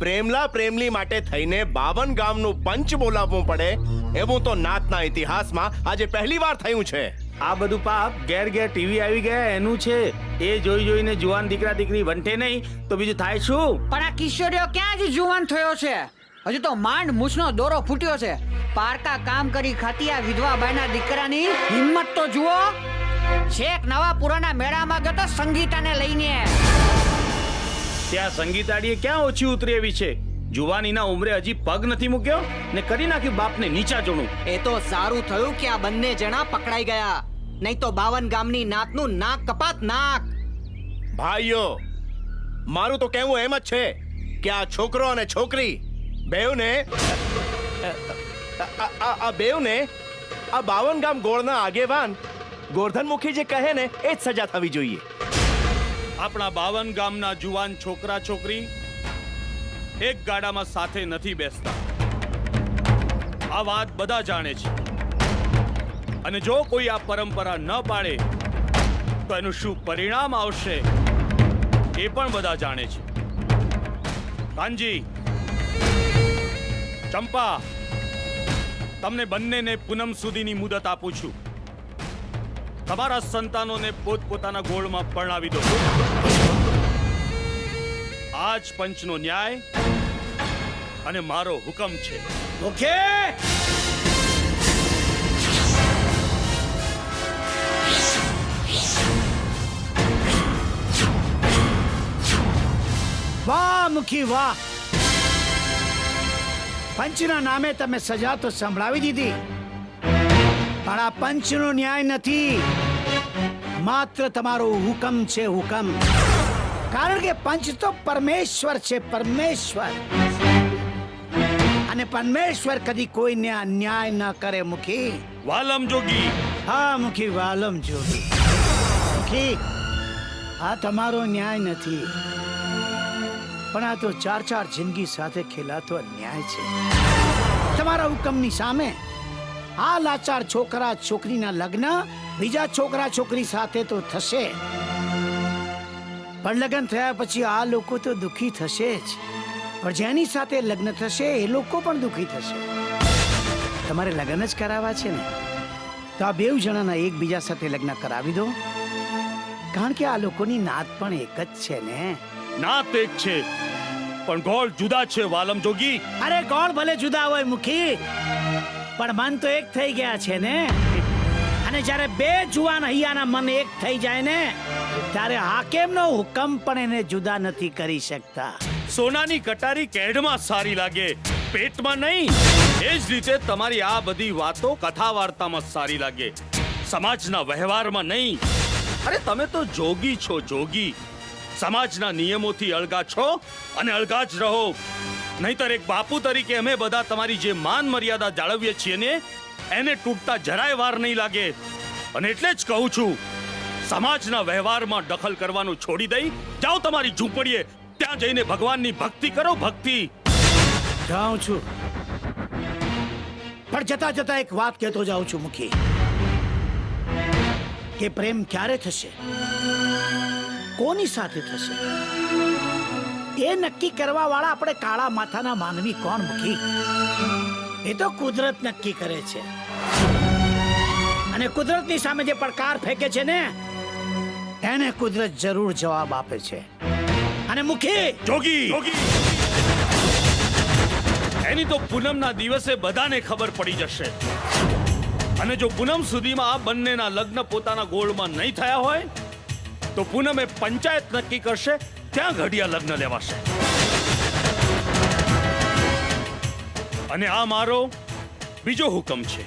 પ્રેમલા પ્રેમલી માટે થઈને 52 ગામનું પંચ બોલાવવું પડે એવું તો નાતના ઇતિહાસમાં આજે પહેલી વાર થયું છે. આ બધું પાપ ઘેર ઘેર ટીવી આવી ગયા એનું છે. એ જોઈ જોઈને જુવાન દીકરા દીકરી વંટે નહીં તો બીજું થાય શું? પણ આ કિશોરીઓ ક્યાં જ જુવાન થયો છે? હજુ તો માંડ મૂછનો દોરો ફૂટ્યો છે. પારકા કામ કરી ખાતી આ વિધવા બાઈના દીકરાની હિંમત તો જુઓ. છેક નવા પુરાના મેળામાં ગયો તો સંગીતાને લઈને. ત્યાં સંગીતાડીએ ક્યાં ઓછી ઉતરી એવી છે? જુવાનીના ઉંમરે હજી પગ નથી મૂક્યો ને કરી નાખ્યું બાપને નીચા જોણું. એ તો સારું થયું કે આ બંને જણા પકડાઈ ગયા, નહીં તો 52 ગામની નાતનું નાક કપાત નાક. ભાઈઓ, મારું તો કહેવું એમ જ છે કે આ છોકરો અને છોકરી બેઉને આ 52 ગામ ગોળના આગેવાન ગોરધનમુખી જે કહે ને એ જ સજા થવી જોઈએ. આપણા 52 ગામના જુવાન છોકરા છોકરી એક ગાડામાં સાથે નથી બેસતા. આ વાત બધા જાણે છે અને જો કોઈ આ પરંપરા ન પાળે તો એનું શું પરિણામ આવશે એ પણ બધા જાણે છે. કાનજી, ચંપા, તમને બંનેને પૂનમ સુધીની મુદત આપું છું. તમારા સંતાનોને પોતપોતાના ગોળમાં પરણાવી દો. આજ પંચનો ન્યાય અને મારો હુકમ છે. ઓકે, વાહ મુખી વાહ. પંચના નામે તમે સજા તો સંભળાવી દીધી, પણ આ પંચનો ન્યાય નથી, માત્ર તમારો હુકમ છે. હુકમ, કારણ કે પંચ તો પરમેશ્વર છે. પરમેશ્વર, અને પરમેશ્વર કદી કોઈને અન્યાય ન કરે. મુખી વાલમ જોગી. હા મુખી, વાલમ જોગી. મુખી, આ તમારો ન્યાય નથી, પણ આ તો 4 જિંદગી સાથે ખેલાતો ન્યાય છે. તમારા હુકમની સામે આ લાચાર છોકરા છોકરીના લગ્ન બીજા છોકરા છોકરી સાથે તો થશે, પણ લગ્ન થયા પછી આ લોકો તો દુખી થશે જ, પણ જેની સાથે લગ્ન થશે એ લોકો પણ દુખી થશે. તમારે લગ્ન જ કરાવવા છે ને, તો આ બેઉ જણાના એકબીજા સાથે લગ્ન કરાવી દો, કારણ કે આ લોકોની નાત પણ એક જ છે ને. નાત એક છે પણ ગોળ જુદા છે વાલમ જોગી. અરે ગોળ ભલે જુદા હોય મુખી, પણ મન તો એક થઈ ગયા છે ને. અને જ્યારે બે જુવાન હૈયાના મન એક થઈ જાય ને, ત્યારે હાકેમનો હુકમ પણ એને જુદા નથી કરી શકતા. સોનાની કટારી કેડમાં સારી લાગે, પેટમાં નહીં. એ જ રીતે તમારી આ બધી વાતો કથા વાર્તામાં સારી લાગે, સમાજના વ્યવહારમાં નહીં. અરે તમે તો જોગી છો, જોગી. સમાજના નિયમોથી અળગા છો અને અળગા જ રહો. નહીતર એક બાપુ તરીકે અમે બધા તમારી જે માન મર્યાદા જાળવીએ છીએ ને એને તૂટતા જરાય વાર નહીં લાગે. અને એટલે જ કહું છું, સમાજના વ્યવહારમાં દખલ કરવાનું છોડી દઈ જાઓ તમારી ઝૂંપડીએ, ત્યાં જઈને ભગવાનની ભક્તિ કરો. ભક્તિ. જાઉં છું, પણ જતા જતા એક વાત કહેતો જાઉં છું મુખી, કે પ્રેમ ક્યારે થશે, કોની સાથે થશે, એ નક્કી કરવા વાળા આપણે કાળા માથાના માનવી કોણ મુખી? એ તો કુદરત નક્કી કરે છે, અને કુદરતની સામે જે પડકાર ફેંકે છે ને એને કુદરત જરૂર જવાબ આપે છે. અને મુખી જોગી, એની તો પૂનમના દિવસે બધાને ખબર પડી જશે. અને જો પૂનમ સુધીમાં આ બંનેના લગ્ન પોતાના ગોળમાં નહીં થયા હોય તો પૂનમે પંચાયત નક્કી કરશે, ત્યાં ઘડિયા લગ્ન લેવાશે. અને આ મારો બીજો હુકમ છે.